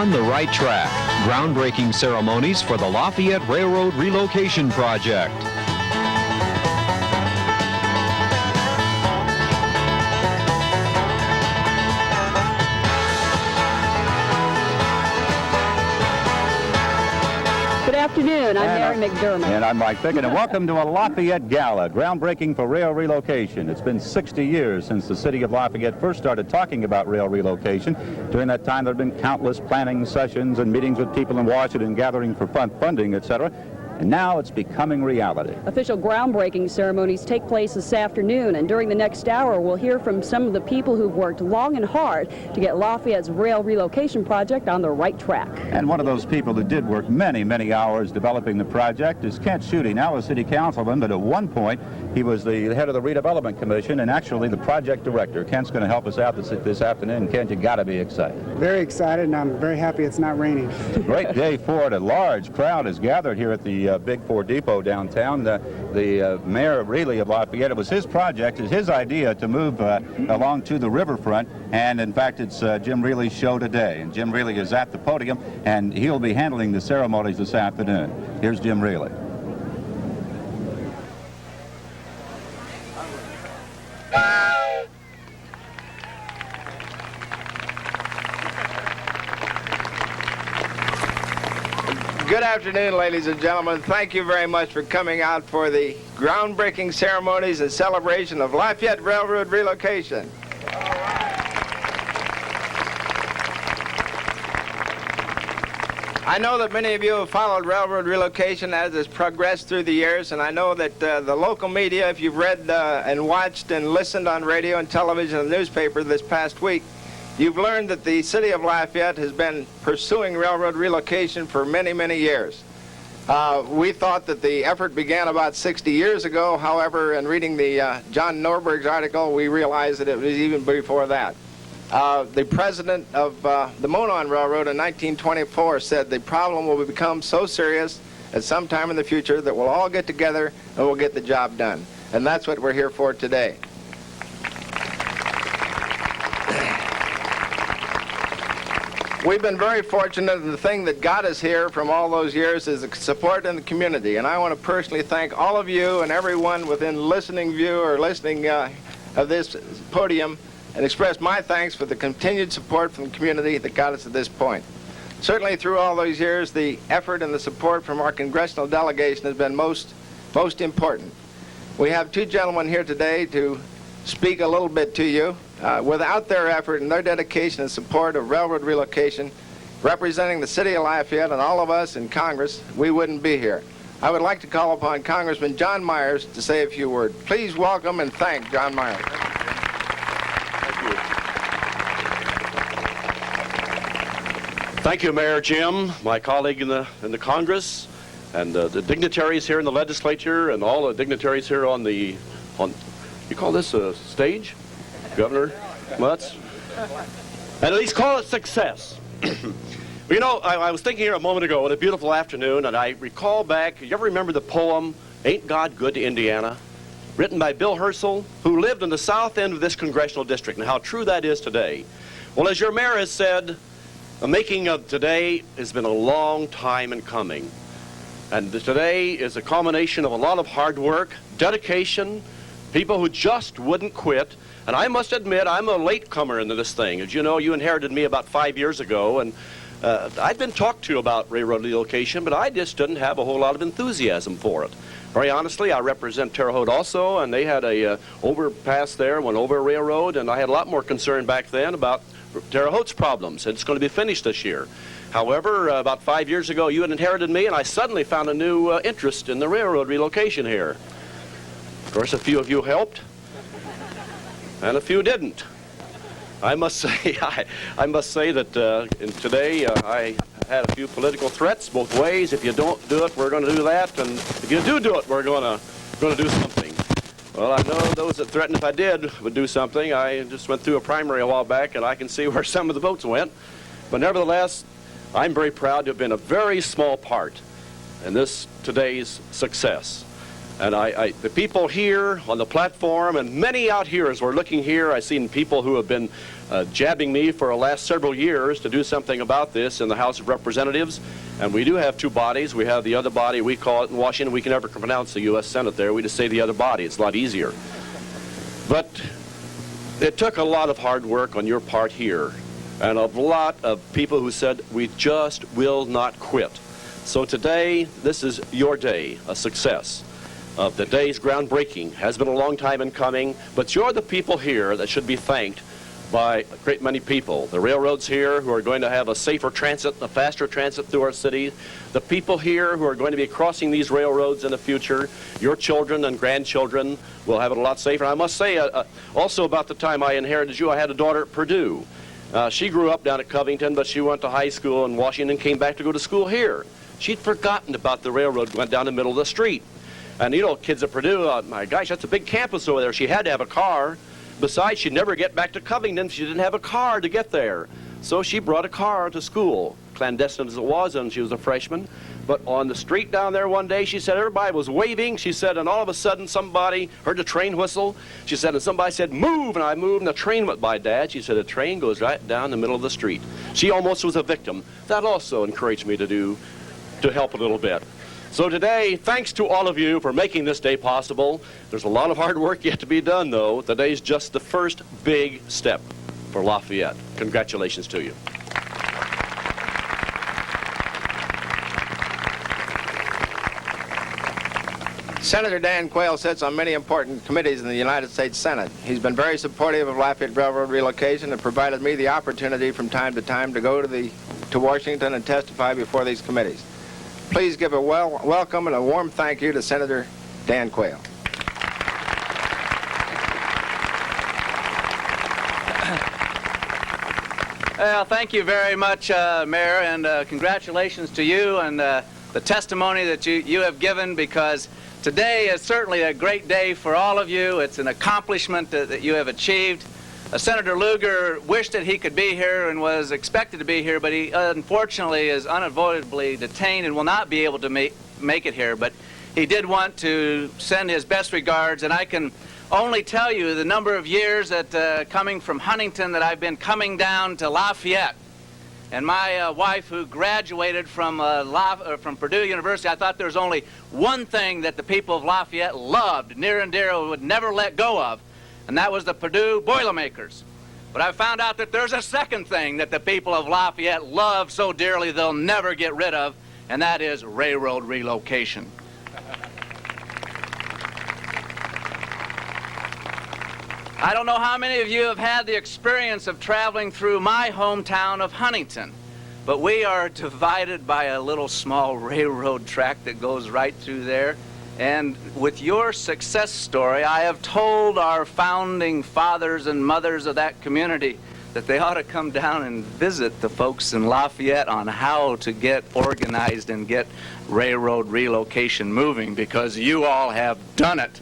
On the Right Track, groundbreaking ceremonies for the Lafayette Railroad Relocation Project. Good afternoon. I'm Mary McDermott. And I'm Mike Pickett, and welcome to a Lafayette Gala, groundbreaking for rail relocation. It's been 60 years since the city of Lafayette first started talking about rail relocation. During that time, there have been countless planning sessions and meetings with people in Washington, gathering for funding, etc. And now it's becoming reality. Official groundbreaking ceremonies take place this afternoon, and during the next hour, we'll hear from some of the people who've worked long and hard to get Lafayette's rail relocation project on the right track. And one of those people who did work many, many hours developing the project is Kent Schutte, now a city councilman, but at one point he was the head of the Redevelopment Commission and actually the project director. Kent's going to help us out this afternoon. Kent, you got to be excited. Very excited, and I'm very happy it's not raining. Great day for it. A large crowd is gathered here at the Big Ford Depot downtown. The mayor really of Lafayette, it was his project, it's his idea to move along to the riverfront, and in fact it's Jim Reilly's show today, and Jim Reilly is at the podium and he'll be handling the ceremonies this afternoon. Here's Jim Reilly. Good afternoon, ladies and gentlemen. Thank you very much for coming out for the groundbreaking ceremonies and celebration of Lafayette Railroad relocation. I know that many of you have followed railroad relocation as it's progressed through the years, and I know that the local media, if you've read and watched and listened on radio and television and newspaper this past week, you've learned that the city of Lafayette has been pursuing railroad relocation for many, many years. We thought that the effort began about 60 years ago. However, in reading the John Norberg's article, we realized that it was even before that. The president of the Monon Railroad in 1924 said the problem will become so serious at some time in the future that we'll all get together and we'll get the job done. And that's what we're here for today. We've been very fortunate, and the thing that got us here from all those years is the support in the community. And I want to personally thank all of you and everyone within listening view or listening of this podium and express my thanks for the continued support from the community that got us to this point. Certainly through all those years, the effort and the support from our congressional delegation has been most important. We have two gentlemen here today to speak a little bit to you. Without their effort and their dedication and support of railroad relocation, representing the city of Lafayette and all of us in Congress, we wouldn't be here. I would like to call upon Congressman John Myers to say a few words. Please welcome and thank John Myers. Thank you, Mayor Jim, my colleague in the Congress, and the dignitaries here in the legislature, and all the dignitaries here on you call this a stage? Governor Mutz? And at least call it success. You know, I was thinking here a moment ago on a beautiful afternoon, and I recall back, you ever remember the poem, Ain't God Good to Indiana? Written by Bill Herschel, who lived in the south end of this congressional district, and how true that is today. Well, as your mayor has said, the making of today has been a long time in coming. And today is a culmination of a lot of hard work, dedication, people who just wouldn't quit. And I must admit, I'm a latecomer into this thing. As you know, you inherited me about 5 years ago, and I'd been talked to about railroad relocation, but I just didn't have a whole lot of enthusiasm for it. Very honestly, I represent Terre Haute also, and they had a overpass there, went over a railroad, and I had a lot more concern back then about Terre Haute's problems. It's going to be finished this year. However, about 5 years ago, you had inherited me, and I suddenly found a new interest in the railroad relocation here. Of course, a few of you helped, and a few didn't. I must say, I must say that today I had a few political threats both ways. If you don't do it, we're going to do that, and if you do it, we're going to do something. Well, I know those that threatened if I did would do something. I just went through a primary a while back, and I can see where some of the votes went. But nevertheless, I'm very proud to have been a very small part in today's success. And the people here on the platform and many out here as we're looking here, I've seen people who have been jabbing me for the last several years to do something about this in the House of Representatives. And we do have two bodies. We have the other body, we call it in Washington, we can never pronounce the U.S. Senate there. We just say the other body. It's a lot easier. But it took a lot of hard work on your part here and a lot of people who said, we just will not quit. So today, this is your day, a success. The day's groundbreaking has been a long time in coming, but you're the people here that should be thanked by a great many people. The railroads here who are going to have a safer transit, a faster transit through our city, the people here who are going to be crossing these railroads in the future, your children and grandchildren will have it a lot safer. I must say also about the time I inherited you, I had a daughter at Purdue. She grew up down at Covington, but she went to high school in Washington and came back to go to school here. She'd forgotten about the railroad went down the middle of the street. And you know, kids at Purdue, my gosh, that's a big campus over there. She had to have a car. Besides, she'd never get back to Covington if she didn't have a car to get there. So she brought a car to school, clandestine as it was, and she was a freshman. But on the street down there one day, she said everybody was waving. She said, and all of a sudden somebody heard the train whistle. She said, and somebody said, move, and I moved, and the train went by, Dad. She said, the train goes right down the middle of the street. She almost was a victim. That also encouraged me to help a little bit. So today, thanks to all of you for making this day possible. There's a lot of hard work yet to be done, though. Today's just the first big step for Lafayette. Congratulations to you. Senator Dan Quayle sits on many important committees in the United States Senate. He's been very supportive of Lafayette Railroad relocation and provided me the opportunity from time to time to go to Washington and testify before these committees. Please give a welcome and a warm thank you to Senator Dan Quayle. Well, thank you very much, Mayor, and congratulations to you and the testimony that you have given, because today is certainly a great day for all of you. It's an accomplishment that you have achieved. Senator Lugar wished that he could be here and was expected to be here, but he unfortunately is unavoidably detained and will not be able to make it here. But he did want to send his best regards, and I can only tell you the number of years that coming from Huntington that I've been coming down to Lafayette. And my wife, who graduated from Purdue University, I thought there was only one thing that the people of Lafayette loved, near and dear, would never let go of, and that was the Purdue Boilermakers. But I found out that there's a second thing that the people of Lafayette love so dearly they'll never get rid of, and that is railroad relocation. I don't know how many of you have had the experience of traveling through my hometown of Huntington, but we are divided by a little small railroad track that goes right through there. And with your success story, I have told our founding fathers and mothers of that community that they ought to come down and visit the folks in Lafayette on how to get organized and get railroad relocation moving, because you all have done it.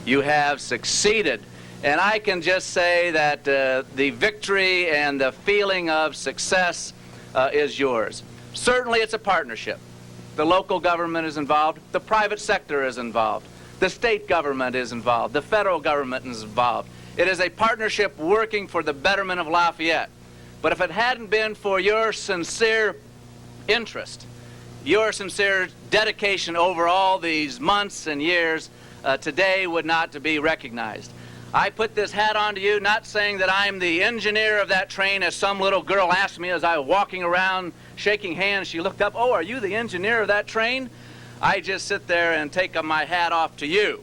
You have succeeded. And I can just say that the victory and the feeling of success is yours. Certainly it's a partnership. The local government is involved, the private sector is involved, the state government is involved, the federal government is involved. It is a partnership working for the betterment of Lafayette. But if it hadn't been for your sincere interest, your sincere dedication over all these months and years, today would not to be recognized. I put this hat on to you, not saying that I'm the engineer of that train, as some little girl asked me as I was walking around shaking hands. She looked up, "Oh, are you the engineer of that train?" I just sit there and take my hat off to you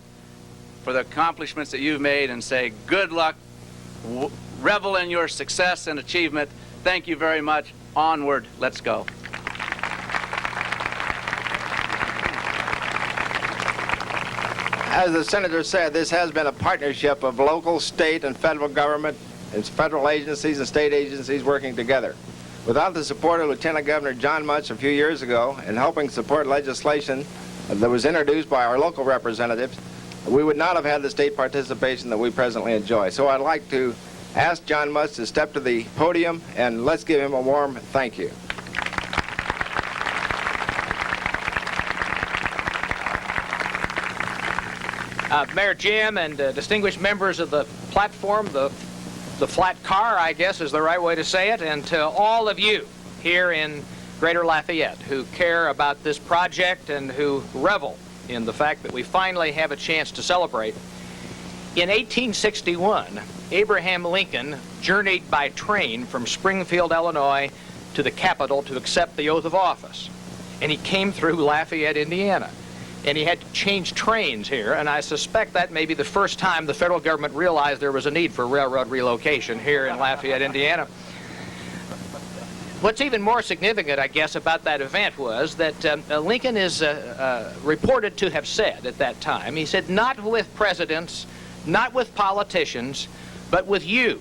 for the accomplishments that you've made and say, good luck, revel in your success and achievement. Thank you very much. Onward, let's go. As the Senator said, this has been a partnership of local, state, and federal government, and federal agencies and state agencies working together. Without the support of Lieutenant Governor John Much a few years ago in helping support legislation that was introduced by our local representatives, we would not have had the state participation that we presently enjoy. So I'd like to ask John Much to step to the podium, and let's give him a warm thank you. Mayor Jim and distinguished members of the platform, the flat car, I guess is the right way to say it, and to all of you here in Greater Lafayette who care about this project and who revel in the fact that we finally have a chance to celebrate. In 1861, Abraham Lincoln journeyed by train from Springfield, Illinois to the Capitol to accept the oath of office. And he came through Lafayette, Indiana. And he had to change trains here, and I suspect that may be the first time the federal government realized there was a need for railroad relocation here in Lafayette, Indiana. What's even more significant, I guess, about that event was that Lincoln is reported to have said at that time, he said, "Not with presidents, not with politicians, but with you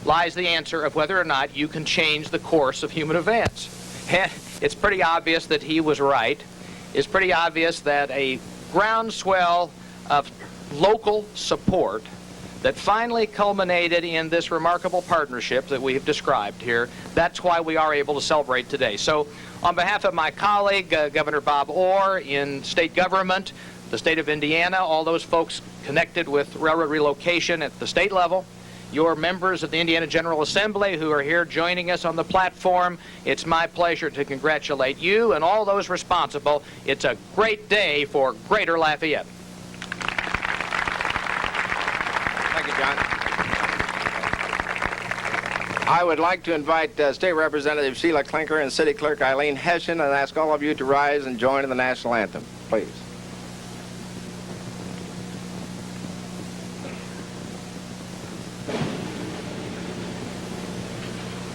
lies the answer of whether or not you can change the course of human events." And it's pretty obvious that he was right. It's pretty obvious that a groundswell of local support that finally culminated in this remarkable partnership that we have described here, that's why we are able to celebrate today. So on behalf of my colleague, Governor Bob Orr in state government, the state of Indiana, all those folks connected with railroad relocation at the state level, your members of the Indiana General Assembly who are here joining us on the platform, it's my pleasure to congratulate you and all those responsible. It's a great day for Greater Lafayette. Thank you, John. I would like to invite State Representative Sheila Klinker and City Clerk Eileen Hession and ask all of you to rise and join in the national anthem, please.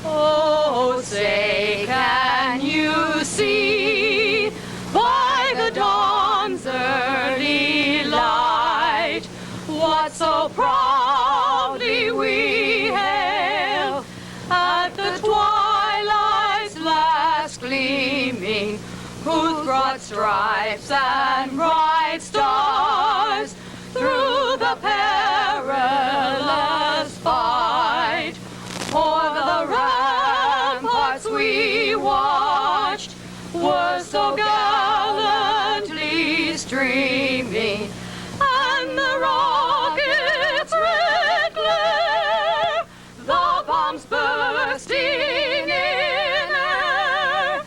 Oh, say, can you see by the dawn's early light what so proudly we hail at the twilight's last gleaming, whose broad stripes and bright stars through the perilous fight o'er the ramparts we watched were so gallantly streaming, and the rockets' red glare, the bombs bursting in air,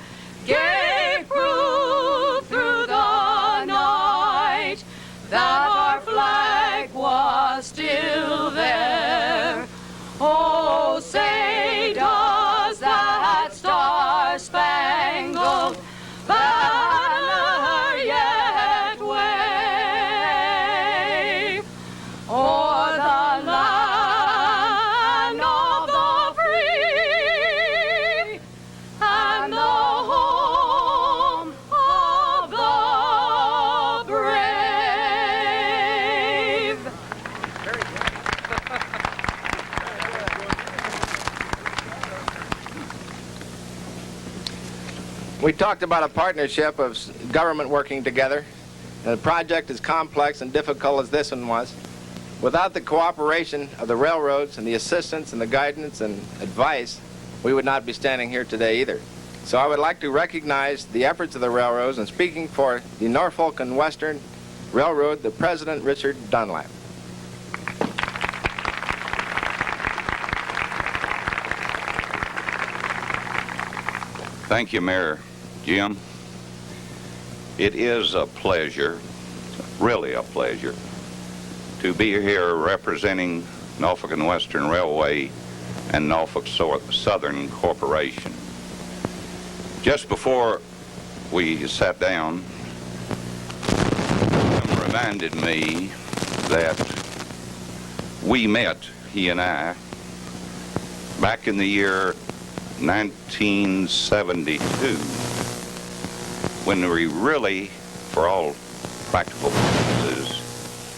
gave proof through the night that our flag was still there. Oh, say does that star-spangled banner yet wave o'er the land of the free and the home of the brave? Very good. We talked about a partnership of government working together, and the project as complex and difficult as this one was. Without the cooperation of the railroads and the assistance and the guidance and advice, we would not be standing here today either. So I would like to recognize the efforts of the railroads, and speaking for the Norfolk and Western Railroad, the President, Richard Dunlap. Thank you, Mayor Jim. It is a pleasure, really a pleasure, to be here representing Norfolk and Western Railway and Norfolk Southern Corporation. Just before we sat down, Jim reminded me that we met, he and I, back in the year 1972, when we really, for all practical purposes,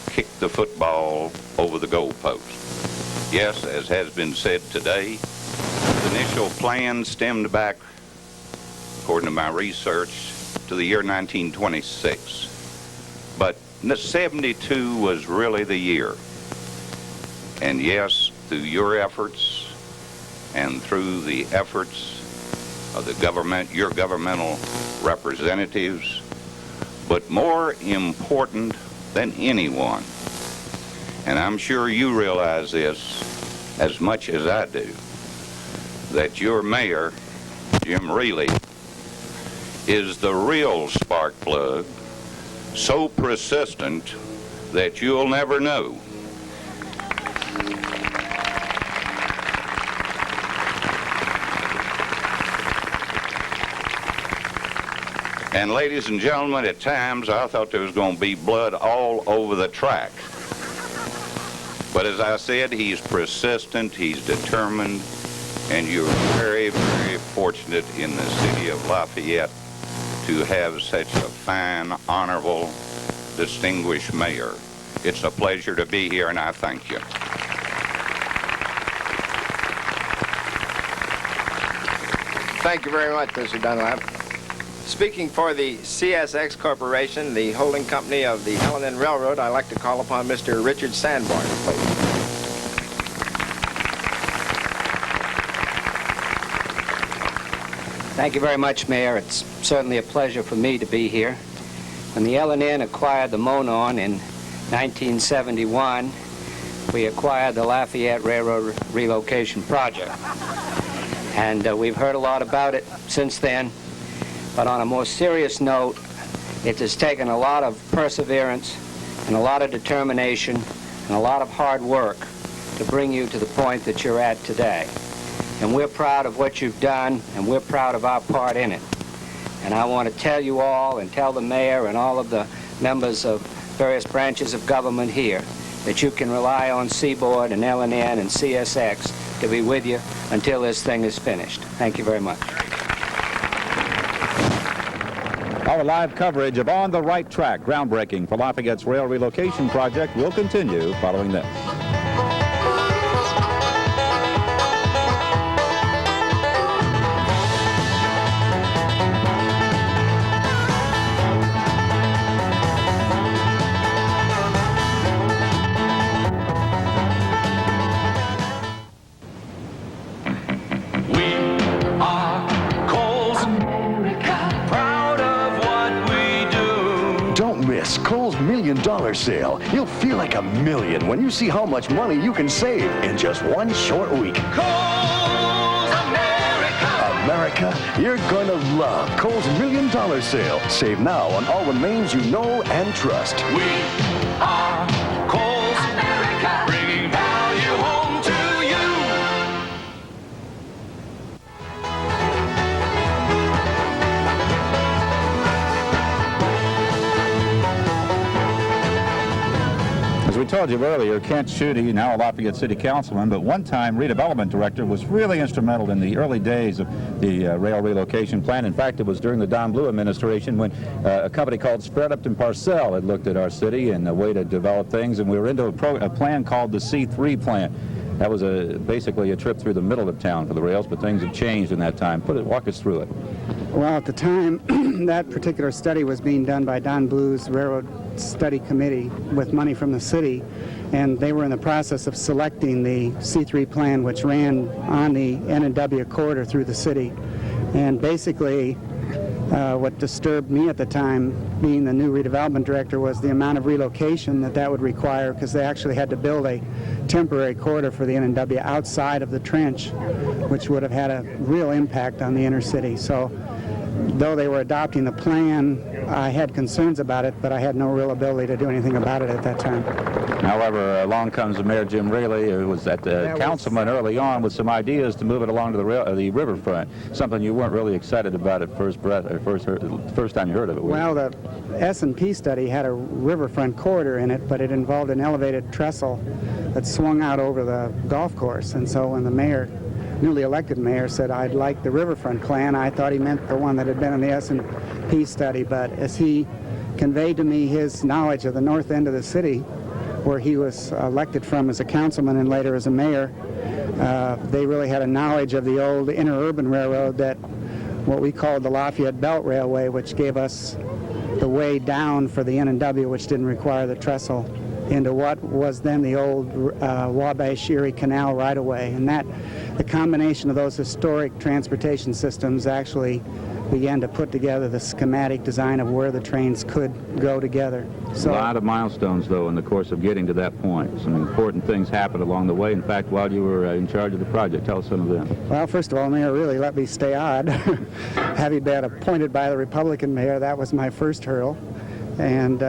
kicked the football over the goalpost. Yes, as has been said today, the initial plan stemmed back, according to my research, to the year 1926. But 72 was really the year. And yes, through your efforts, and through the efforts of the government, your governmental representatives, but more important than anyone, and I'm sure you realize this as much as I do, that your mayor, Jim Reilly, is the real spark plug, so persistent that you'll never know. And ladies and gentlemen, at times I thought there was going to be blood all over the track. But as I said, he's persistent, he's determined, and you're very, very fortunate in the city of Lafayette to have such a fine, honorable, distinguished mayor. It's a pleasure to be here, and I thank you. Thank you very much, Mr. Dunlap. Speaking for the CSX Corporation, the holding company of the L&N Railroad, I'd like to call upon Mr. Richard Sanborn, please. Thank you very much, Mayor. It's certainly a pleasure for me to be here. When the L&N acquired the Monon in 1971, we acquired the Lafayette Railroad Relocation Project. And we've heard a lot about it since then. But on a more serious note, it has taken a lot of perseverance and a lot of determination and a lot of hard work to bring you to the point that you're at today. And we're proud of what you've done, and we're proud of our part in it. And I want to tell you all, and tell the mayor and all of the members of various branches of government here, that you can rely on Seaboard and L&N and CSX to be with you until this thing is finished. Thank you very much. Our live coverage of On the Right Track, groundbreaking for Lafayette's rail relocation project, will continue following this. $1 sale. You'll feel like a million when you see how much money you can save in just one short week. Kohl's America! America, you're going to love Kohl's $1 million sale. Save now on all the names you know and trust. We are Kohl's America, bringing value home to you. As we told you earlier, Kent Schutte, now a Lafayette City Councilman, but one-time redevelopment director, was really instrumental in the early days of the rail relocation plan. In fact, it was during the Don Blue administration when a company called Spread Upton Parcell had looked at our city and a way to develop things, and we were into a plan called the C3 plan. That was basically a trip through the middle of town for the rails, but things have changed in that time. Walk us through it. Well, at the time, that particular study was being done by Don Blue's Railroad Study Committee with money from the city, and they were in the process of selecting the C3 plan, which ran on the N&W corridor through the city. And basically, what disturbed me at the time, being the new redevelopment director, was the amount of relocation that would require, because they actually had to build a temporary corridor for the N&W outside of the trench, which would have had a real impact on the inner city. So, though they were adopting the plan, I had concerns about it, but I had no real ability to do anything about it at that time. However, along comes Mayor Jim Reilly, who was at the councilman early on, with some ideas to move it along to the riverfront, something you weren't really excited about at first time you heard of it. Well, the S&P study had a riverfront corridor in it, but it involved an elevated trestle that swung out over the golf course. And so when the newly elected mayor said, "I'd like the riverfront plan," I thought he meant the one that had been in the S&P study. But as he conveyed to me his knowledge of the north end of the city, where he was elected from as a councilman and later as a mayor, they really had a knowledge of the old interurban railroad, that what we called the Lafayette Belt Railway, which gave us the way down for the N&W, which didn't require the trestle, into what was then the old Wabash-Erie Canal right-of-way. And the combination of those historic transportation systems actually began to put together the schematic design of where the trains could go together. So, a lot of milestones, though, in the course of getting to that point. Some important things happened along the way. In fact, while you were in charge of the project, tell us some of them. Well, first of all, Mayor really let me stay on. Having been appointed by the Republican mayor, that was my first hurdle. And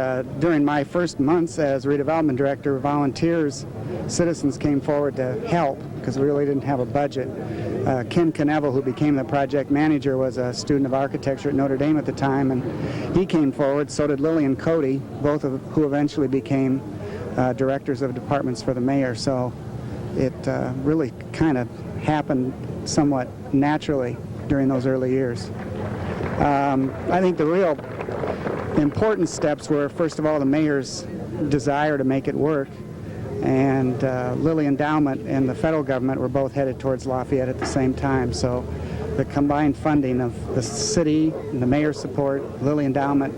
during my first months as redevelopment director, volunteers, citizens came forward to help because we really didn't have a budget. Ken Knevel, who became the project manager, was a student of architecture at Notre Dame at the time, and he came forward. So did Lillian Cody, both of who eventually became directors of departments for the mayor. So it really kind of happened somewhat naturally during those early years. I think the real important steps were, first of all, the mayor's desire to make it work, and Lilly Endowment and the federal government were both headed towards Lafayette at the same time. So the combined funding of the city and the mayor's support, Lilly Endowment,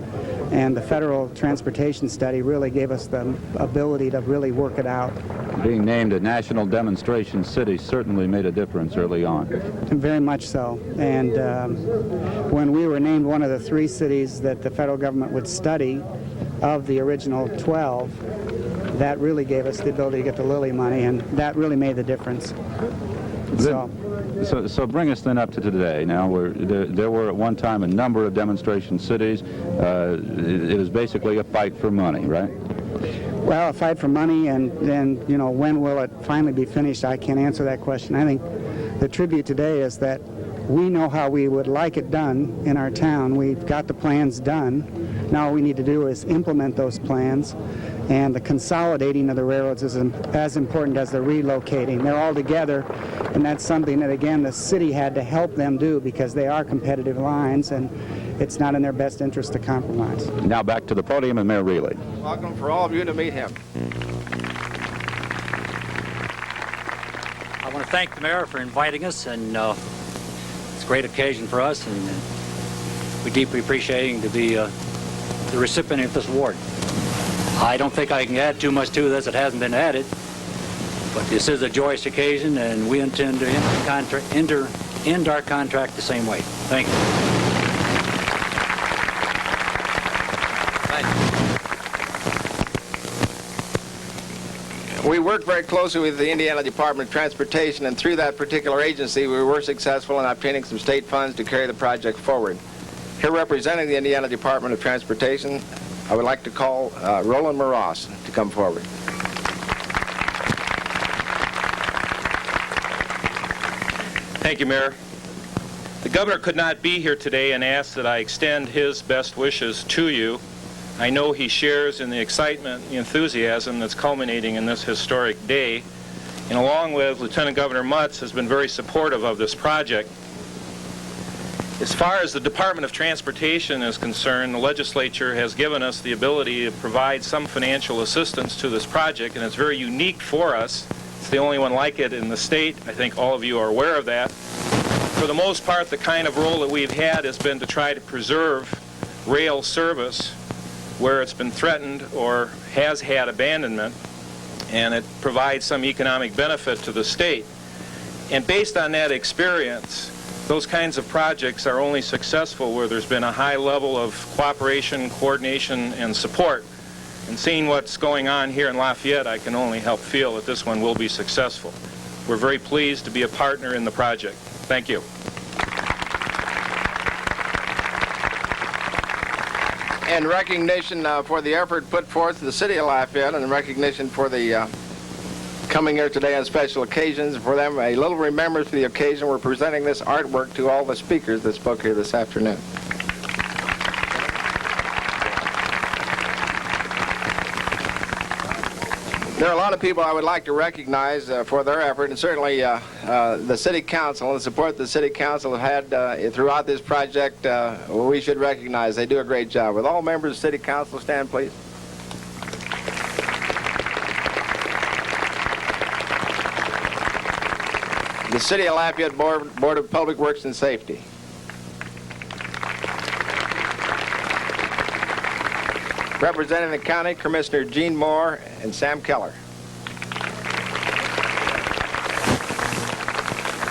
and the federal transportation study really gave us the ability to really work it out. Being named a national demonstration city certainly made a difference early on. Very much so. And when we were named one of the 3 cities that the federal government would study of the original 12, that really gave us the ability to get the Lilly money, and that really made the difference. So bring us then up to today. Now, there were at one time a number of demonstration cities. It was basically a fight for money, right? Well, a fight for money, and then, you know, when will it finally be finished? I can't answer that question. I think the tribute today is that we know how we would like it done in our town. We've got the plans done. Now all we need to do is implement those plans, and the consolidating of the railroads is as important as the relocating. They're all together, and that's something that, again, the city had to help them do because they are competitive lines, and it's not in their best interest to compromise. Now back to the podium and Mayor Reilly. Welcome for all of you to meet him. I want to thank the mayor for inviting us, and it's a great occasion for us, and we deeply appreciate to be the recipient of this award. I don't think I can add too much to this that hasn't been added, but this is a joyous occasion, and we intend to end our contract the same way. Thank you. We worked very closely with the Indiana Department of Transportation, and through that particular agency, we were successful in obtaining some state funds to carry the project forward. Here representing the Indiana Department of Transportation, I would like to call Roland Moross to come forward. Thank you, Mayor. The governor could not be here today and asked that I extend his best wishes to you. I know he shares in the excitement, the enthusiasm that's culminating in this historic day, and along with Lieutenant Governor Mutz has been very supportive of this project. As far as the Department of Transportation is concerned, the legislature has given us the ability to provide some financial assistance to this project, and it's very unique for us. It's the only one like it in the state. I think all of you are aware of that. For the most part, the kind of role that we've had has been to try to preserve rail service where it's been threatened or has had abandonment, and it provides some economic benefit to the state. And based on that experience, those kinds of projects are only successful where there's been a high level of cooperation, coordination, and support. And seeing what's going on here in Lafayette, I can only help feel that this one will be successful. We're very pleased to be a partner in the project. Thank you. In recognition for the effort put forth to the city of Lafayette, and in recognition for the coming here today on special occasions, for them a little remembrance for the occasion, we're presenting this artwork to all the speakers that spoke here this afternoon. There are a lot of people I would like to recognize for their effort, and certainly the City Council and the support the City Council have had throughout this project, we should recognize. They do a great job. With all members of the City Council, stand please. The City of Lafayette Board of Public Works and Safety. Representing the county, Commissioner Gene Moore and Sam Keller.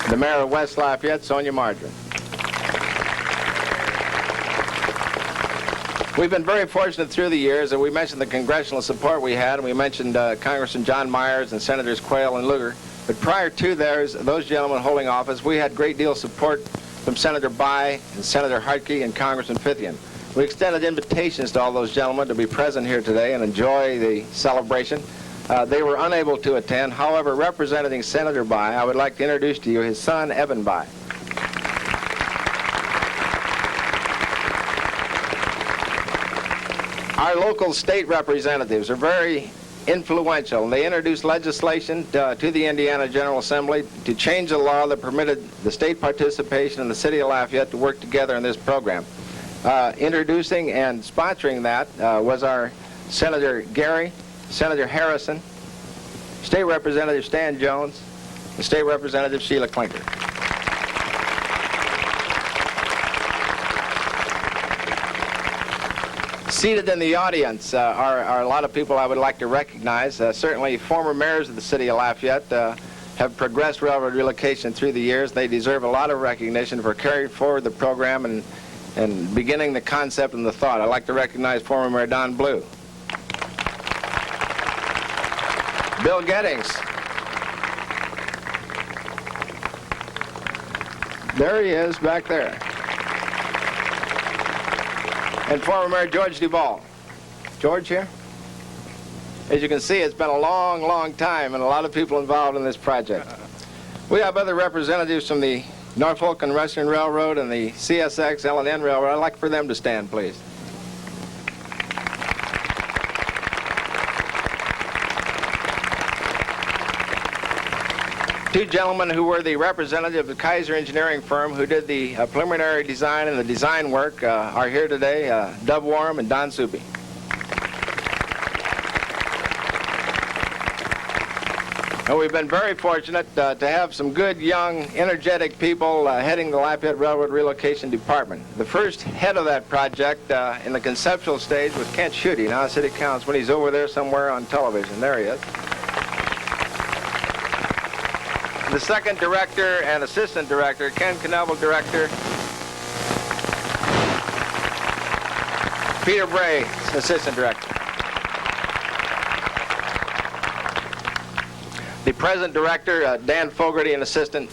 The Mayor of West Lafayette, Sonia Margarine. We've been very fortunate through the years, and we mentioned the congressional support we had, and we mentioned Congressman John Myers and Senators Quayle and Lugar. But prior to those gentlemen holding office, we had great deal of support from Senator Bayh and Senator Hartke and Congressman Fithian. We extended invitations to all those gentlemen to be present here today and enjoy the celebration. They were unable to attend. However, representing Senator Bayh, I would like to introduce to you his son, Evan Bayh. Our local state representatives are very influential, and they introduced legislation to the Indiana General Assembly to change the law that permitted the state participation in the city of Lafayette to work together in this program. Introducing and sponsoring that was our Senator Gary, Senator Harrison, State Representative Stan Jones, and State Representative Sheila Clinker. Seated in the audience are a lot of people I would like to recognize. Certainly former mayors of the city of Lafayette have progressed railroad relocation through the years. They deserve a lot of recognition for carrying forward the program and beginning the concept and the thought. I'd like to recognize former Mayor Don Blue. Bill Gettings. There he is back there. And former Mayor George Duval. George here? As you can see, it's been a long, long time and a lot of people involved in this project. We have other representatives from the Norfolk and Western Railroad and the CSX L&N Railroad. I'd like for them to stand, please. Two gentlemen who were the representative of the Kaiser engineering firm who did the preliminary design and the design work are here today, Dub Warham and Don Suby. And we've been very fortunate to have some good, young, energetic people heading the Lafayette Railroad Relocation Department. The first head of that project in the conceptual stage was Kent Schutte, now city councilman. He's over there somewhere on television. There he is. The second director and assistant director, Ken Knevel, director. Peter Bray, assistant director. The present director, Dan Fogarty, and assistant,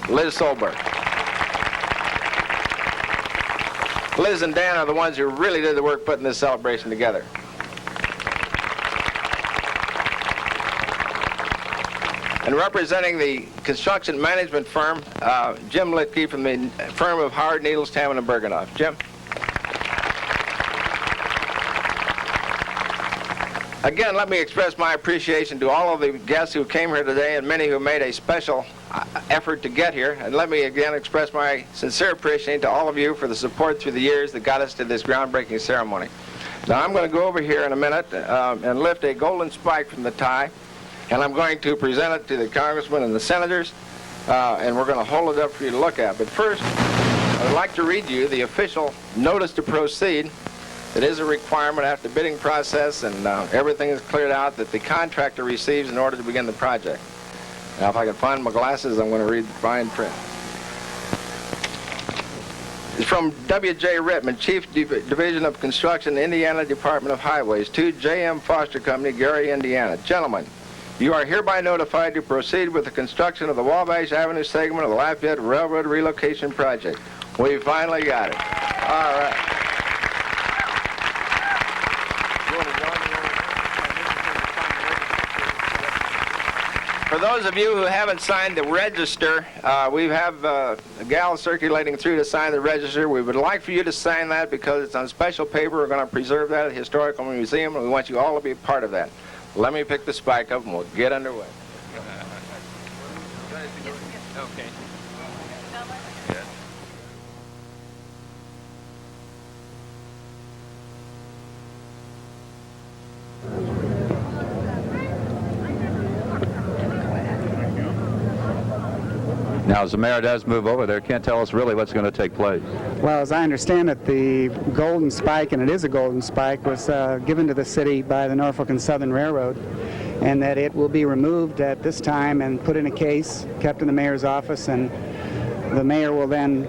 Liz Solberg. Liz and Dan are the ones who really did the work putting this celebration together. And representing the construction management firm, Jim Litke from the firm of Howard, Needles, Tamman, and Bergenoff. Jim? Again, let me express my appreciation to all of the guests who came here today and many who made a special effort to get here. And let me again express my sincere appreciation to all of you for the support through the years that got us to this groundbreaking ceremony. Now, I'm going to go over here in a minute and lift a golden spike from the tie. And I'm going to present it to the congressmen and the senators, and we're going to hold it up for you to look at. But first, I would like to read you the official notice to proceed. It is a requirement after the bidding process and everything is cleared out that the contractor receives in order to begin the project. Now, if I can find my glasses, I'm going to read the fine print. It's from W.J. Rittman, Chief Division of Construction, Indiana Department of Highways, to J.M. Foster Company, Gary, Indiana. Gentlemen, you are hereby notified to proceed with the construction of the Wabash Avenue segment of the Lafayette Railroad Relocation Project. We finally got it. All right. For those of you who haven't signed the register, we have a gal circulating through to sign the register. We would like for you to sign that because it's on special paper. We're going to preserve that at the Historical Museum, and we want you all to be a part of that. Let me pick the spike up and we'll get underway. Okay. Now, as the mayor does move over there, can't tell us really what's going to take place. Well, as I understand it, the golden spike, and it is a golden spike, was given to the city by the Norfolk and Southern Railroad, and that it will be removed at this time and put in a case, kept in the mayor's office, and the mayor will then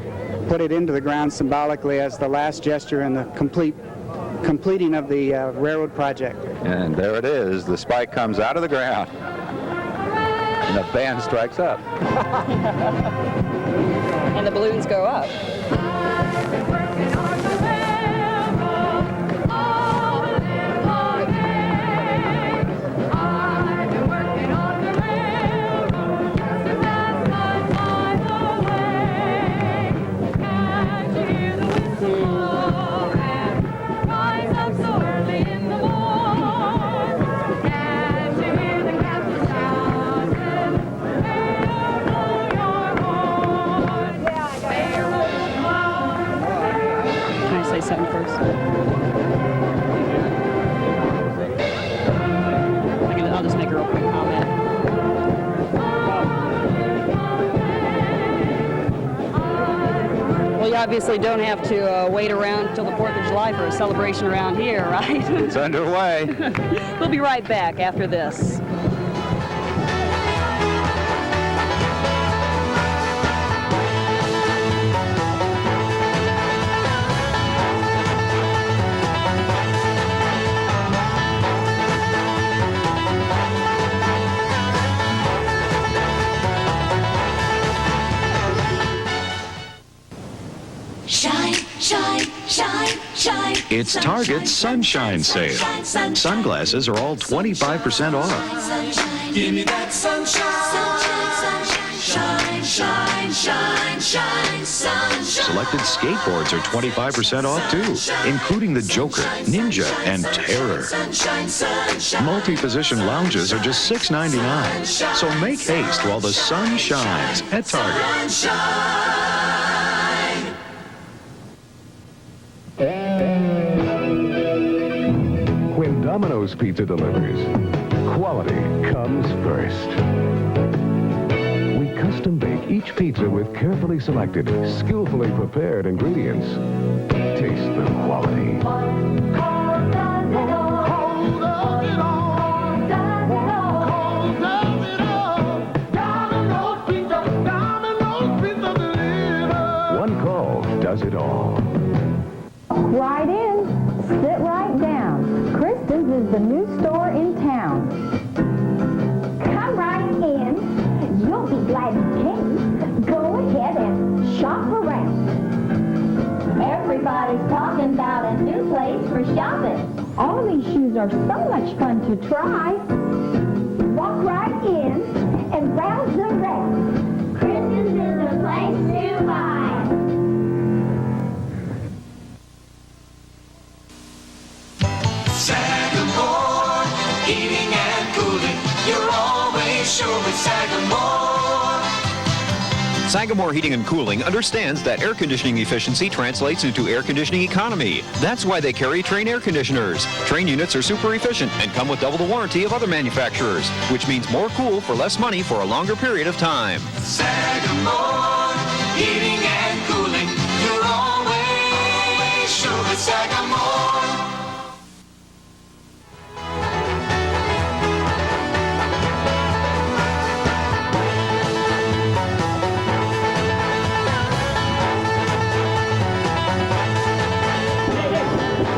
put it into the ground symbolically as the last gesture in the completing of the railroad project. And there it is. The spike comes out of the ground. And the band strikes up. And the balloons go up. I'll just make a real quick comment. Well, you obviously don't have to wait around until the 4th of July for a celebration around here, right? It's underway. We'll be right back after this. It's Target's Sunshine Sale. Sunglasses are all 25% off. Give me that sunshine, shine, shine, shine, shine, sunshine. Selected skateboards are 25% off too, including the Joker, Ninja, and Terror. Multi-position lounges are just $6.99. So make haste while the sun shines at Target. When Domino's Pizza delivers, quality comes first. We custom bake each pizza with carefully selected, skillfully prepared ingredients. Taste the quality. One call does it all. Right in, sit right down. Kristen's is the new store in town. Come right in. You'll be glad you came. Go ahead and shop around. Everybody's talking about a new place for shopping. All these shoes are so much fun to try. Walk right in and browse around. Kristen's is the place to buy. Sagamore, heating and cooling. You're always sure with Sagamore. Sagamore Heating and Cooling understands that air conditioning efficiency translates into air conditioning economy. That's why they carry Trane air conditioners. Trane units are super efficient and come with double the warranty of other manufacturers, which means more cool for less money for a longer period of time. Sagamore, heating and cooling. You're always sure with Sagamore.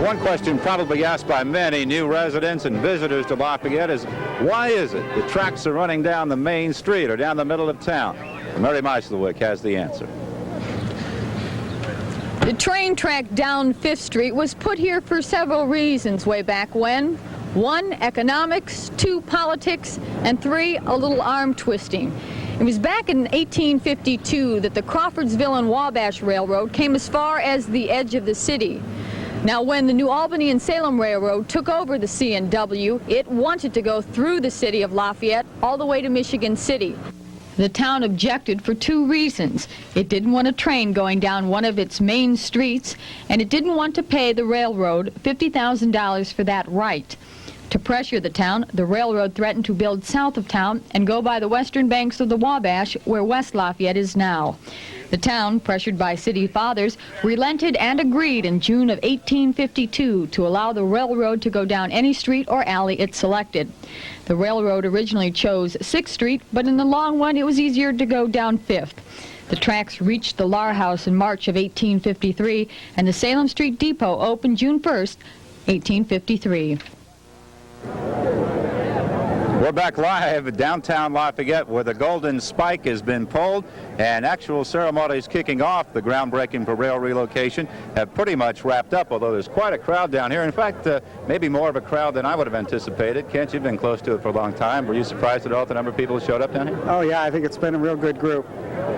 One question probably asked by many new residents and visitors to Lafayette is, why is it the tracks are running down the main street or down the middle of town? Mary Meislerwick has the answer. The train track down 5th Street was put here for several reasons way back when. 1, economics, 2, politics, and 3, a little arm twisting. It was back in 1852 that the Crawfordsville and Wabash Railroad came as far as the edge of the city. Now, when the New Albany and Salem Railroad took over the C&W, it wanted to go through the city of Lafayette all the way to Michigan City. The town objected for 2 reasons. It didn't want a train going down one of its main streets, and it didn't want to pay the railroad $50,000 for that right. To pressure the town, the railroad threatened to build south of town and go by the western banks of the Wabash, where West Lafayette is now. The town, pressured by city fathers, relented and agreed in June of 1852 to allow the railroad to go down any street or alley it selected. The railroad originally chose 6th Street, but in the long run it was easier to go down 5th. The tracks reached the Lahr House in March of 1853, and the Salem Street Depot opened June 1st, 1853. We're back live at downtown Lafayette where the golden spike has been pulled and actual ceremonies kicking off. The groundbreaking for rail relocation have pretty much wrapped up, although there's quite a crowd down here. In fact, maybe more of a crowd than I would have anticipated. Kent, you've been close to it for a long time. Were you surprised at all at the number of people who showed up down here? Oh, yeah, I think it's been a real good group.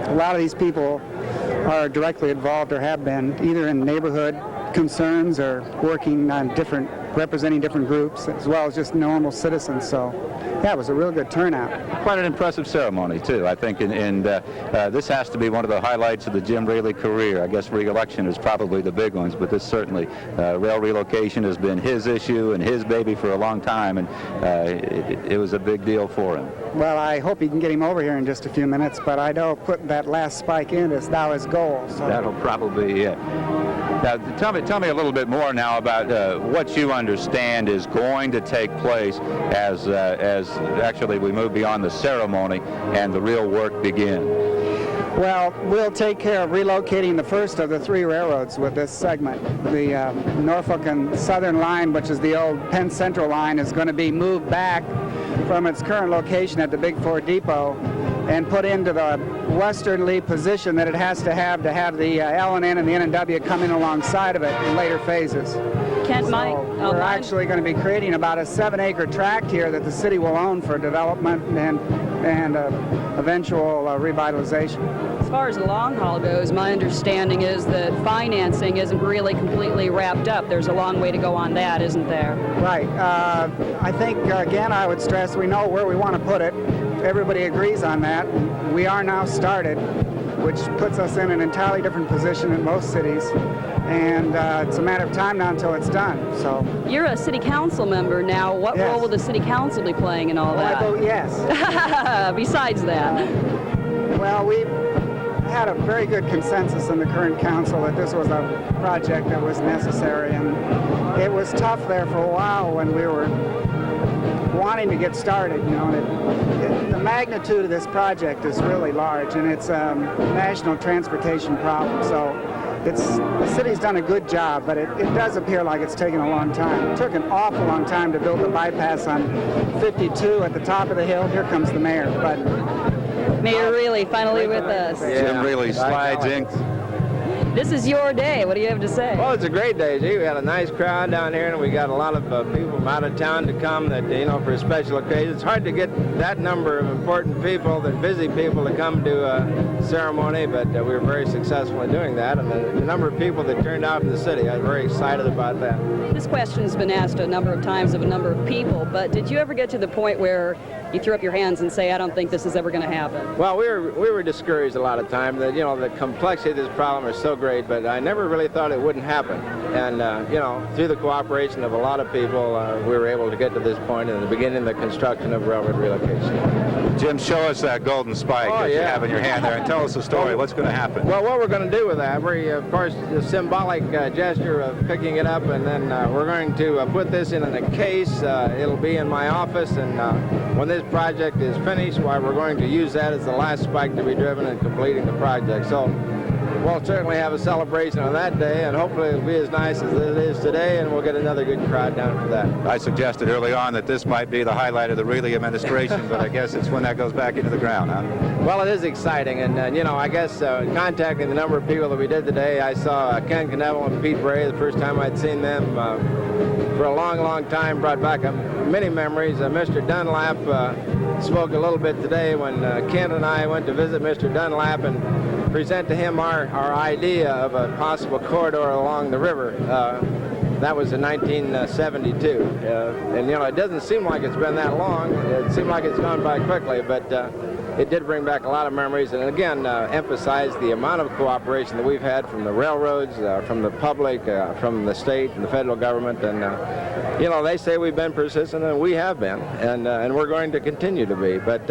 A lot of these people are directly involved or have been either in neighborhood concerns or working on representing different groups, as well as just normal citizens. So, yeah, it was a real good turnout. Quite an impressive ceremony, too, I think, and this has to be one of the highlights of the Jim Reilly career. I guess re-election is probably the big ones, but this certainly, rail relocation has been his issue and his baby for a long time, and it was a big deal for him. Well, I hope you can get him over here in just a few minutes, but I know putting that last spike in is now his goal. So. That'll probably be it. Now, tell me a little bit more now about what you understand is going to take place as actually we move beyond the ceremony and the real work begins. Well, we'll take care of relocating the first of the three railroads with this segment. The Norfolk and Southern line, which is the old Penn Central line, is going to be moved back from its current location at the Big Four Depot and put into the westerly position that it has to have the L&N and the N&W come in alongside of it in later phases. Kent, we're actually going to be creating about a 7-acre tract here that the city will own for development and eventual revitalization. As far as the long haul goes, my understanding is that financing isn't really completely wrapped up. There's a long way to go on that, isn't there? Right. I think, again, I would stress we know where we want to put it. Everybody agrees on that. We are now started, which puts us in an entirely different position in most cities. And it's a matter of time now until it's done. So you're a city council member now. What role will the city council be playing in all that? I vote yes. Besides that. Well, we've had a very good consensus in the current council that this was a project that was necessary. And it was tough there for a while when we were wanting to get started. You know, the magnitude of this project is really large, and it's a national transportation problem. So the city's done a good job, but it does appear like it's taken a long time. It took an awful long time to build the bypass on 52 at the top of the hill. Here comes the mayor. But Mayor Reilly finally with us. Jim Reilly slides in. This is your day. What do you have to say? Well, it's a great day, G. We had a nice crowd down here, and we got a lot of people from out of town to come that, you know, for a special occasion. It's hard to get that number of important people, the busy people, to come to a ceremony, but we were very successful in doing that. And the number of people that turned out in the city, I was very excited about that. This question's been asked a number of times of a number of people, but did you ever get to the point where you threw up your hands and say, I don't think this is ever going to happen? Well, we were discouraged a lot of times. That, you know, the complexity of this problem is so great, but I never really thought it wouldn't happen. And, you know, through the cooperation of a lot of people, we were able to get to this point in the beginning of the construction of railroad relocation. Jim, show us that golden spike that you have in your hand there and tell us the story. What's going to happen? Well, what we're going to do with that, we, of course, the symbolic gesture of picking it up, and then we're going to put this in a case. It'll be in my office, and when this project is finished, why we're going to use that as the last spike to be driven in completing the project. So we'll certainly have a celebration on that day, and hopefully it'll be as nice as it is today, and we'll get another good crowd down for that. I suggested early on that this might be the highlight of the Reilly administration, but I guess it's when that goes back into the ground, huh? Well, it is exciting, and you know, I guess contacting the number of people that we did today, I saw Ken Knevel and Pete Bray, the first time I'd seen them for a long, long time, brought back many memories. Mr. Dunlap spoke a little bit today when Kent and I went to visit Mr. Dunlap and present to him our idea of a possible corridor along the river. That was in 1972. And, you know, it doesn't seem like it's been that long. It seemed like it's gone by quickly, but it did bring back a lot of memories, and again, emphasize the amount of cooperation that we've had from the railroads, from the public, from the state and the federal government. And, you know, they say we've been persistent, and we have been, and we're going to continue to be. But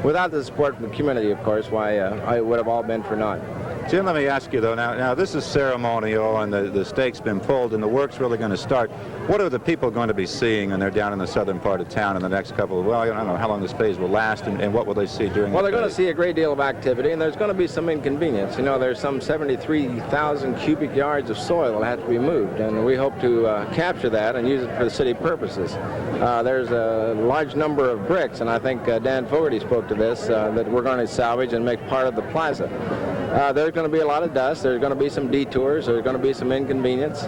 without the support from the community, of course, why it would have all been for naught. Jim, let me ask you, though, now this is ceremonial and the stake's been pulled and the work's really going to start. What are the people going to be seeing when they're down in the southern part of town in the next couple of, well, I don't know how long this phase will last, and what will they see during Well, the they're going to phase? see a great deal of activity, and there's going to be some inconvenience. You know, there's some 73,000 cubic yards of soil that have to be moved, and we hope to capture that and use it for the city purposes. There's a large number of bricks, and I think Dan Fogarty spoke to this, that we're going to salvage and make part of the plaza. There's going to be a lot of dust. There's going to be some detours. There's going to be some inconvenience.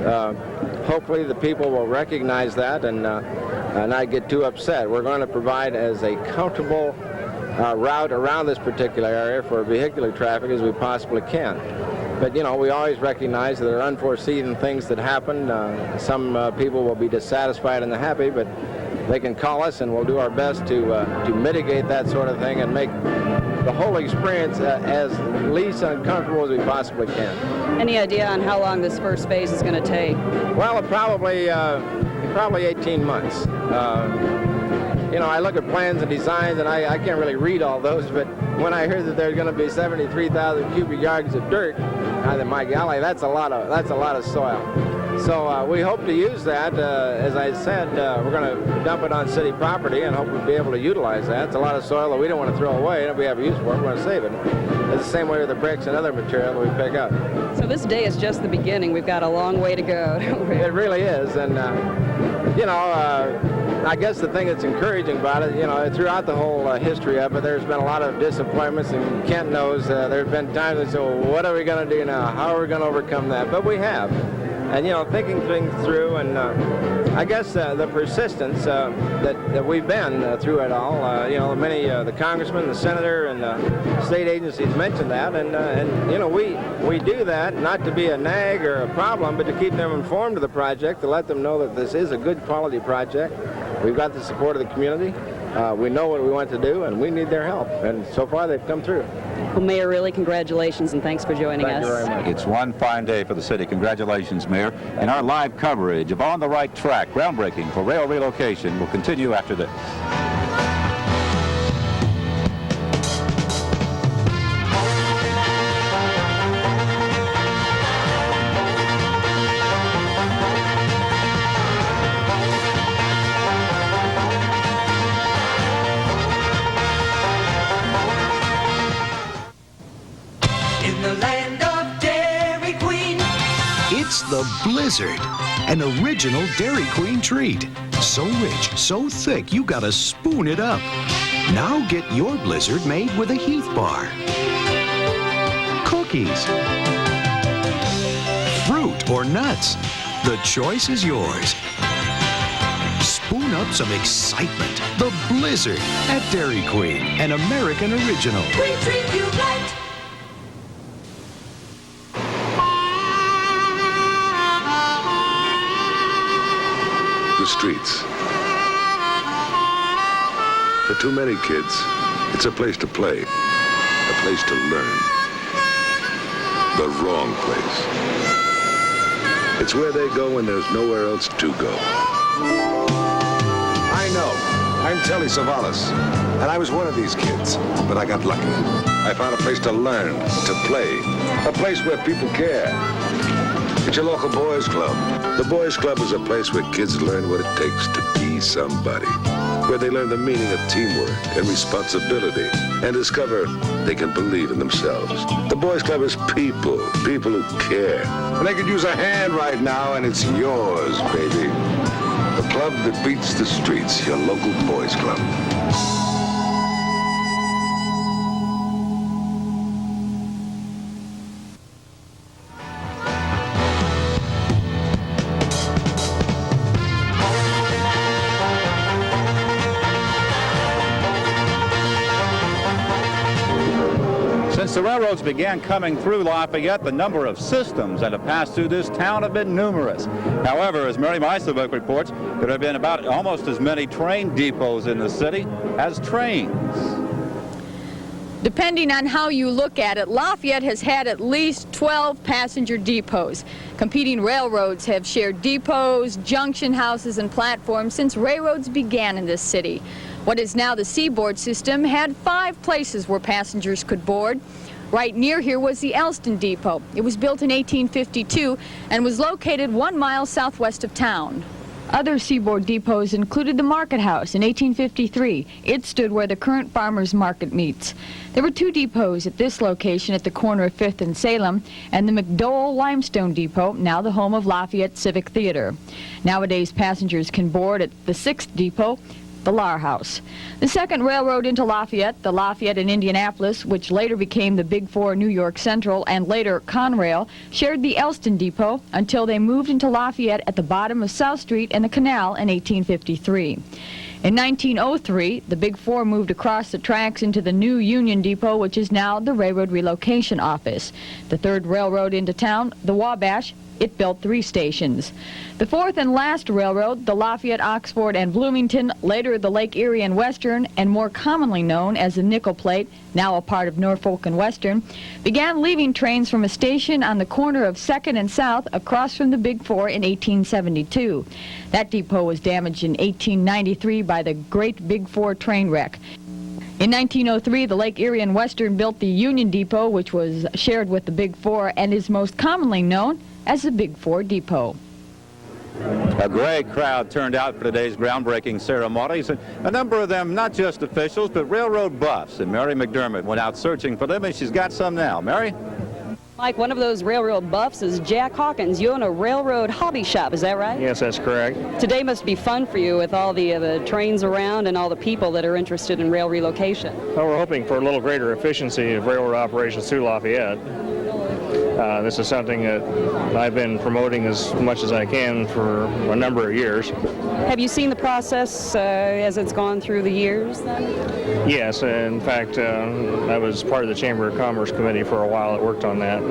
Hopefully the people will recognize that and not get too upset. We're going to provide as a comfortable route around this particular area for vehicular traffic as we possibly can. But, you know, we always recognize that there are unforeseen things that happen. Some people will be dissatisfied and unhappy, but they can call us and we'll do our best to mitigate that sort of thing and make the whole experience as least uncomfortable as we possibly can. Any idea on how long this first phase is going to take? Well, probably 18 months. You know, I look at plans and designs, and I can't really read all those, but when I hear that there's going to be 73,000 cubic yards of dirt, my golly, that's a lot of soil. So we hope to use that. As I said, we're going to dump it on city property and hope we'll be able to utilize that. It's a lot of soil that we don't want to throw away, and if we have a use for it, we're going to save it. It's the same way with the bricks and other material that we pick up. So this day is just the beginning. We've got a long way to go. It really is, and you know, I guess the thing that's encouraging about it, you know, throughout the whole history of it, there's been a lot of disappointments, and Kent knows there's been times they say, well, what are we going to do now? How are we going to overcome that? But we have. And, you know, thinking things through, and I guess the persistence that we've been through it all, you know, the congressman, the senator, and state agencies mentioned that, and you know, we do that not to be a nag or a problem, but to keep them informed of the project, to let them know that this is a good quality project. We've got the support of the community. We know what we want to do, and we need their help. And so far, they've come through. Well, Mayor, really congratulations, and thanks for joining us. Thank you very much. It's one fine day for the city. Congratulations, Mayor. And our live coverage of On the Right Track, groundbreaking for rail relocation, will continue after this. In the land of Dairy Queen. It's the Blizzard, an original Dairy Queen treat. So rich, so thick, you gotta spoon it up. Now get your Blizzard made with a Heath bar, cookies, fruit or nuts. The choice is yours. Spoon up some excitement. The Blizzard at Dairy Queen, an American original. We treat you right. The streets. For too many kids, it's a place to play, a place to learn. The wrong place. It's where they go when there's nowhere else to go. I know. I'm Telly Savalas, and I was one of these kids, but I got lucky. I found a place to learn, to play, a place where people care. It's your local boys' club. The Boys Club is a place where kids learn what it takes to be somebody, where they learn the meaning of teamwork and responsibility, and discover they can believe in themselves. The Boys Club is people who care. And they could use a hand right now, and it's yours, baby. The club that beats the streets, your local Boys Club. Since the railroads began coming through Lafayette, the number of systems that have passed through this town have been numerous. However, as Mary Meiselberg reports, there have been about almost as many train depots in the city as trains. Depending on how you look at it, Lafayette has had at least 12 passenger depots. Competing railroads have shared depots, junction houses, and platforms since railroads began in this city. What is now the Seaboard system had 5 places where passengers could board. Right near here was the Elston Depot. It was built in 1852 and was located 1 mile southwest of town. Other seaboard depots included the Market House in 1853. It stood where the current Farmers Market meets. There were 2 depots at this location at the corner of 5th and Salem, and the McDowell Limestone Depot, now the home of Lafayette Civic Theater. Nowadays, passengers can board at the 6th depot, the Lar House. The second railroad into Lafayette, the Lafayette and Indianapolis, which later became the Big 4 New York Central and later Conrail, shared the Elston Depot until they moved into Lafayette at the bottom of South Street and the canal in 1853. In 1903, the Big 4 moved across the tracks into the new Union Depot, which is now the Railroad Relocation Office. The third railroad into town, the Wabash, it built 3 stations. The fourth and last railroad, the Lafayette, Oxford, and Bloomington, later the Lake Erie and Western, and more commonly known as the Nickel Plate, now a part of Norfolk and Western, began leaving trains from a station on the corner of 2nd and South across from the Big 4 in 1872. That depot was damaged in 1893 by the Great Big 4 train wreck. In 1903, the Lake Erie and Western built the Union Depot, which was shared with the Big 4 and is most commonly known as the Big 4 Depot. A great crowd turned out for today's groundbreaking ceremonies, and a number of them not just officials, but railroad buffs. And Mary McDermott went out searching for them, and she's got some now. Mary? Mike, one of those railroad buffs is Jack Hawkins. You own a railroad hobby shop, is that right? Yes, that's correct. Today must be fun for you with all the trains around and all the people that are interested in rail relocation. Well, we're hoping for a little greater efficiency of railroad operations through Lafayette. This is something that I've been promoting as much as I can for a number of years. Have you seen the process as it's gone through the years then? Yes, in fact, I was part of the Chamber of Commerce Committee for a while that worked on that.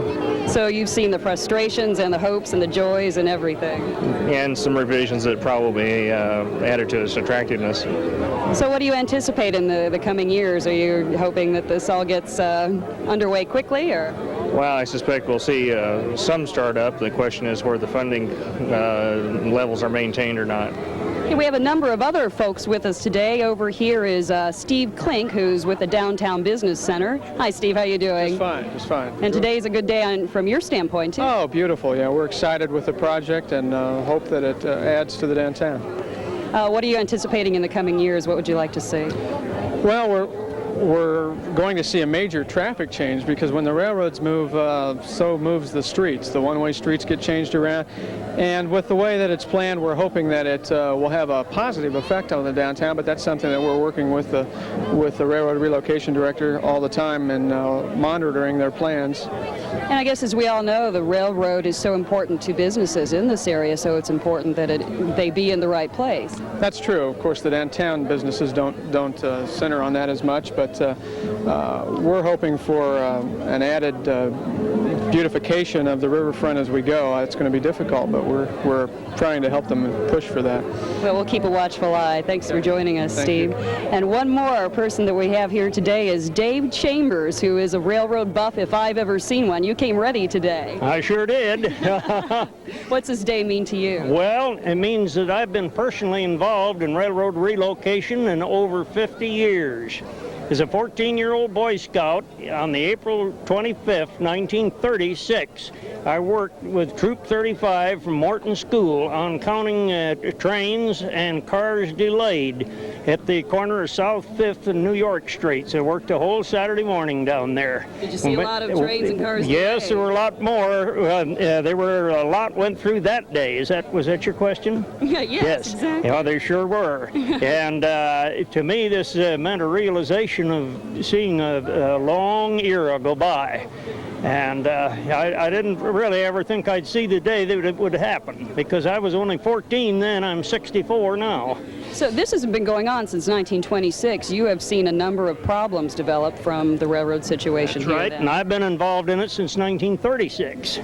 So you've seen the frustrations and the hopes and the joys and everything. And some revisions that probably added to its attractiveness. So what do you anticipate in the coming years? Are you hoping that this all gets underway quickly, or? Well, I suspect we'll see some startup. The question is where the funding levels are maintained or not. Okay, we have a number of other folks with us today. Over here is Steve Klink, who's with the Downtown Business Center. Hi, Steve. How you doing? Just fine. Just fine. And today's a good day from your standpoint, too. Oh, beautiful. Yeah, we're excited with the project and hope that it adds to the downtown. What are you anticipating in the coming years? What would you like to see? Well, we're going to see a major traffic change because when the railroads move, so moves the streets. The one-way streets get changed around. And with the way that it's planned, we're hoping that it will have a positive effect on the downtown, but that's something that we're working with the Railroad Relocation Director all the time and monitoring their plans. And I guess as we all know, the railroad is so important to businesses in this area, so it's important that they be in the right place. That's true. Of course, the downtown businesses don't center on that as much, but we're hoping for an added beautification of the riverfront as we go. It's going to be difficult, but we're trying to help them push for that. Well, we'll keep a watchful eye. Thanks for joining us, Thank Steve. you. And one more person that we have here today is Dave Chambers, who is a railroad buff if I've ever seen one. You came ready today. I sure did. What's this day mean to you? Well, it means that I've been personally involved in railroad relocation in over 50 years. As a 14-year-old Boy Scout, on the April 25th, 1936, I worked with Troop 35 from Morton School on counting trains and cars delayed at the corner of South 5th and New York Streets. I worked a whole Saturday morning down there. Did you see a lot of trains and cars Yes, delayed? there were a lot more. There were a lot went through that day. Was that your question? Yes, exactly. Yeah, they sure were. And to me, this meant a realization of seeing a long era go by. And I didn't really ever think I'd see the day that it would happen, because I was only 14 then. I'm 64 now. So this has been going on since 1926. You have seen a number of problems develop from the railroad situation. That's right, and I've been involved in it since 1936.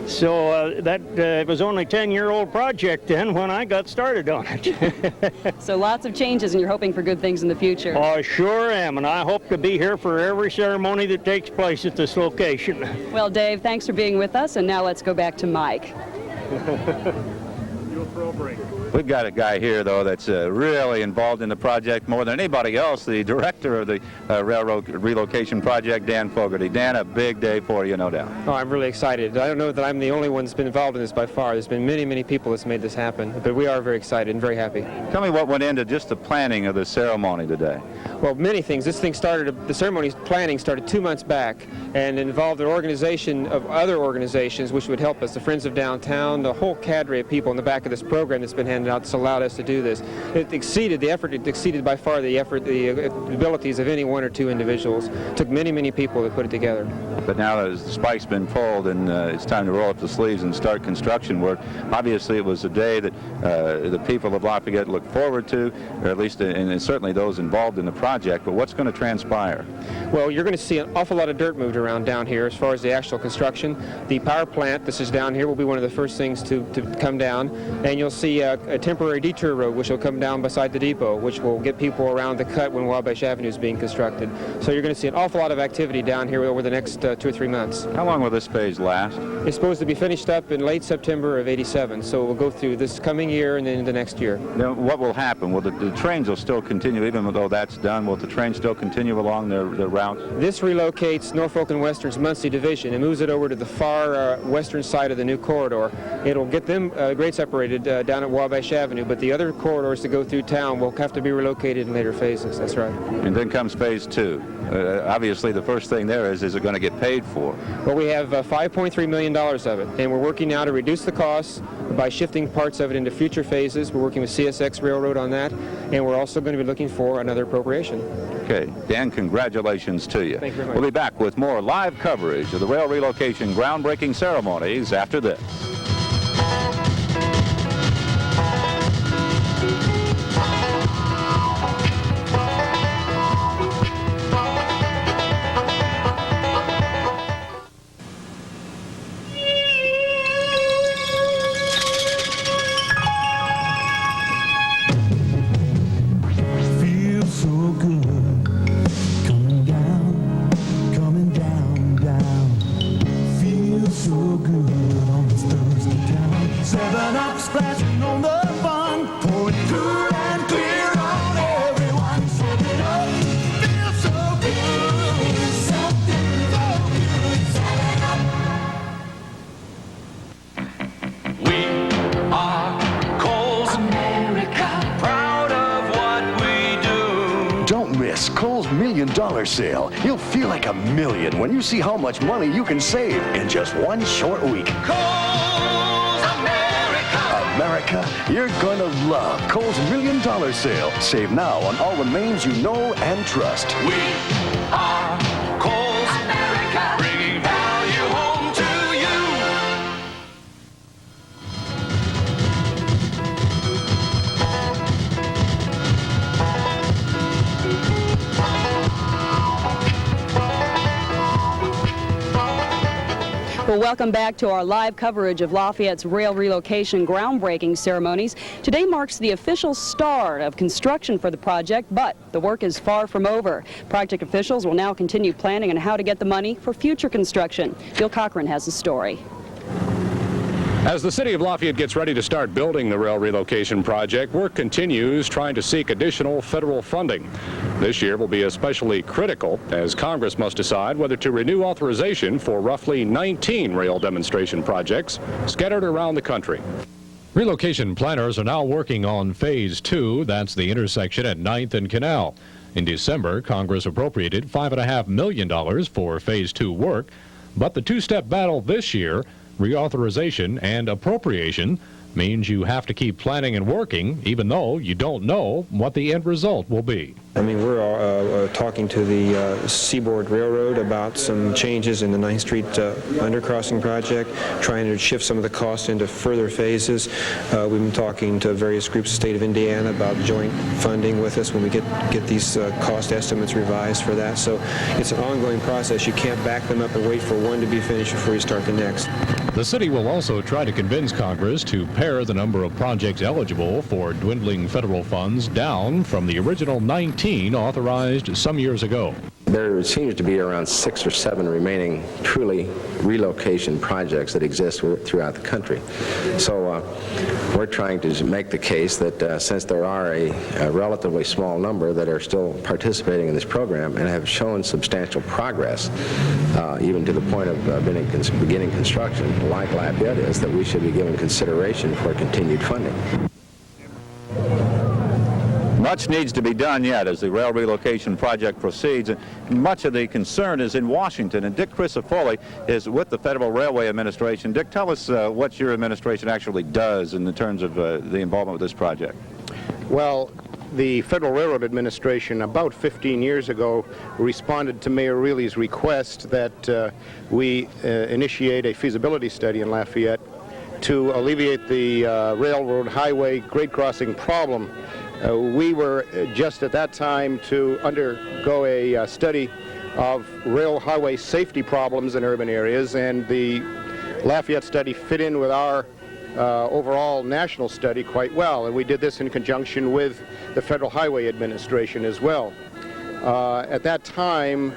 So it was only a 10-year-old project then when I got started on it. So lots of changes, and you're hoping for good things in the future. I sure am, and I hope to be here for every ceremony that takes place at this location. Well, Dave, thanks for being with us, and now let's go back to Mike. You'll throw a break. We've got a guy here, though, that's really involved in the project more than anybody else, the director of the Railroad Relocation Project, Dan Fogarty. Dan, a big day for you, no doubt. Oh, I'm really excited. I don't know that I'm the only one that's been involved in this by far. There's been many, many people that's made this happen, but we are very excited and very happy. Tell me what went into just the planning of the ceremony today. Well, many things. This thing started, the ceremony planning started 2 months back and involved an organization of other organizations which would help us, the Friends of Downtown, the whole cadre of people in the back of this program that's been handed out that's allowed us to do this. It exceeded the effort, it exceeded by far the effort, the abilities of any one or two individuals. It took many, many people to put it together. But now that the spike's been pulled and it's time to roll up the sleeves and start construction work, obviously it was a day that the people of Lafayette look forward to, or at least, and certainly those involved in the project. But what's going to transpire? Well, you're going to see an awful lot of dirt moved around down here as far as the actual construction. The power plant, this is down here, will be one of the first things to come down, and you'll see a temporary detour road which will come down beside the depot, which will get people around the cut when Wabash Avenue is being constructed. So you're going to see an awful lot of activity down here over the next 2 or 3 months. How long will this phase last? It's supposed to be finished up in late September of '87, so we'll go through this coming year and then the next year. Now, what will happen? Will the trains will still continue, even though that's done? Will the trains still continue along their route? This relocates Norfolk and Western's Muncie division and moves it over to the far western side of the new corridor. It'll get them grade separated down at Wabash Avenue, but the other corridors that go through town will have to be relocated in later phases. That's right. And then comes phase 2. Obviously, the first thing there is it going to get paid for? Well, we have $5.3 million of it, and we're working now to reduce the costs by shifting parts of it into future phases. We're working with CSX Railroad on that, and we're also going to be looking for another appropriation. Okay. Dan, congratulations to you. Thank you very much. We'll be back with more live coverage of the rail relocation groundbreaking ceremonies after this. Kohl's $1 Million Sale. You'll feel like a million when you see how much money you can save in just one short week. Kohl's America! America, you're going to love Kohl's $1 Million Sale. Save now on all the names you know and trust. We are Kohl's America, bringing value home to you. Well, welcome back to our live coverage of Lafayette's rail relocation groundbreaking ceremonies. Today marks the official start of construction for the project, but the work is far from over. Project officials will now continue planning on how to get the money for future construction. Bill Cochran has the story. As the city of Lafayette gets ready to start building the rail relocation project, work continues trying to seek additional federal funding. This year will be especially critical as Congress must decide whether to renew authorization for roughly 19 rail demonstration projects scattered around the country. Relocation planners are now working on Phase 2. That's the intersection at 9th and Canal. In December, Congress appropriated $5.5 million for Phase 2 work, but the two-step battle this year, reauthorization and appropriation, means you have to keep planning and working even though you don't know what the end result will be. I mean, we're talking to the Seaboard Railroad about some changes in the 9th Street undercrossing project, trying to shift some of the costs into further phases. We've been talking to various groups of the state of Indiana about joint funding with us when we get these cost estimates revised for that. So it's an ongoing process. You can't back them up and wait for one to be finished before you start the next. The city will also try to convince Congress to pare the number of projects eligible for dwindling federal funds down from the original 19 authorized some years ago. there seems to be around 6 or 7 remaining truly relocation projects that exist throughout the country. So we're trying to make the case that since there are a relatively small number that are still participating in this program and have shown substantial progress, even to the point of beginning construction, like Lafayette is, that we should be given consideration for continued funding. Much needs to be done yet as the rail relocation project proceeds, and much of the concern is in Washington. And Dick Crisafulli is with the Federal Railway Administration. Dick, tell us what your administration actually does in terms of the involvement with this project. Well, the Federal Railroad Administration about 15 years ago responded to Mayor Reilly's request that we initiate a feasibility study in Lafayette to alleviate the railroad highway grade crossing problem. We were just at that time to undergo a study of rail highway safety problems in urban areas, and the Lafayette study fit in with our overall national study quite well, and we did this in conjunction with the Federal Highway Administration as well. At that time,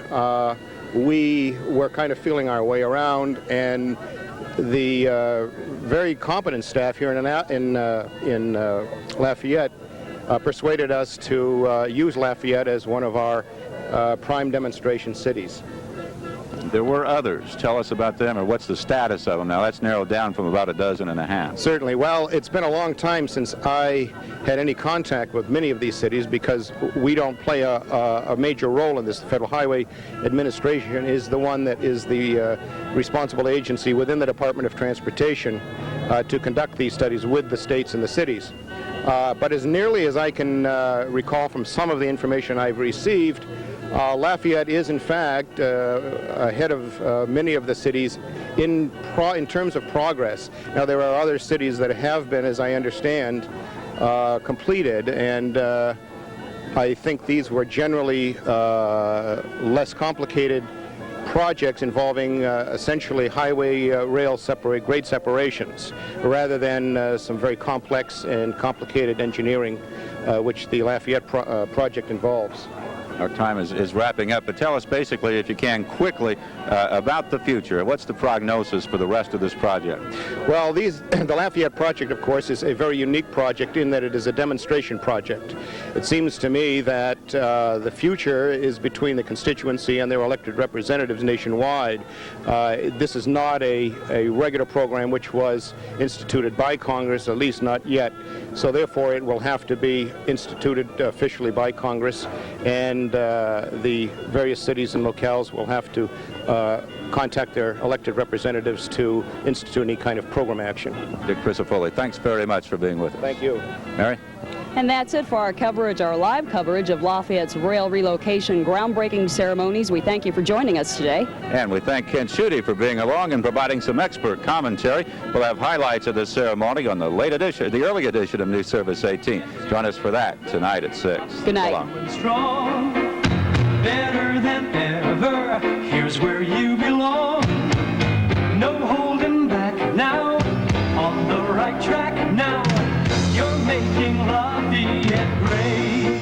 we were kind of feeling our way around, and the very competent staff here in Lafayette persuaded us to use Lafayette as one of our prime demonstration cities. There were others. Tell us about them, or what's the status of them now? That's narrowed down from about 12 and a half. Certainly. Well, it's been a long time since I had any contact with many of these cities because we don't play a major role in this. The Federal Highway Administration is the one that is the responsible agency within the Department of Transportation to conduct these studies with the states and the cities. But as nearly as I can recall from some of the information I've received, Lafayette is in fact ahead of many of the cities in terms of progress. Now there are other cities that have been, as I understand, completed, and I think these were generally less complicated projects involving essentially highway rail grade separations rather than some very complex and complicated engineering which the Lafayette project involves. Our time is wrapping up, but tell us basically, if you can, quickly about the future. What's the prognosis for the rest of this project? Well, the Lafayette project, of course, is a very unique project in that it is a demonstration project. It seems to me that the future is between the constituency and their elected representatives nationwide. This is not a regular program which was instituted by Congress, at least not yet. So therefore, it will have to be instituted officially by Congress, and the various cities and locales will have to contact their elected representatives to institute any kind of program action. Dick Crisafulli, thanks very much for being with us. Thank you. Mary? And that's it for our coverage, our live coverage of Lafayette's rail relocation groundbreaking ceremonies. We thank you for joining us today. And we thank Ken Schutte for being along and providing some expert commentary. We'll have highlights of this ceremony on the early edition of News Service 18. Join us for that tonight at 6. Good night. Strong, better than ever. Here's where you belong. No holding back now. On the right track now. You're making Lafayette great.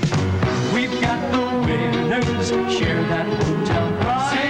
We've got the winners. Share that hometown pride.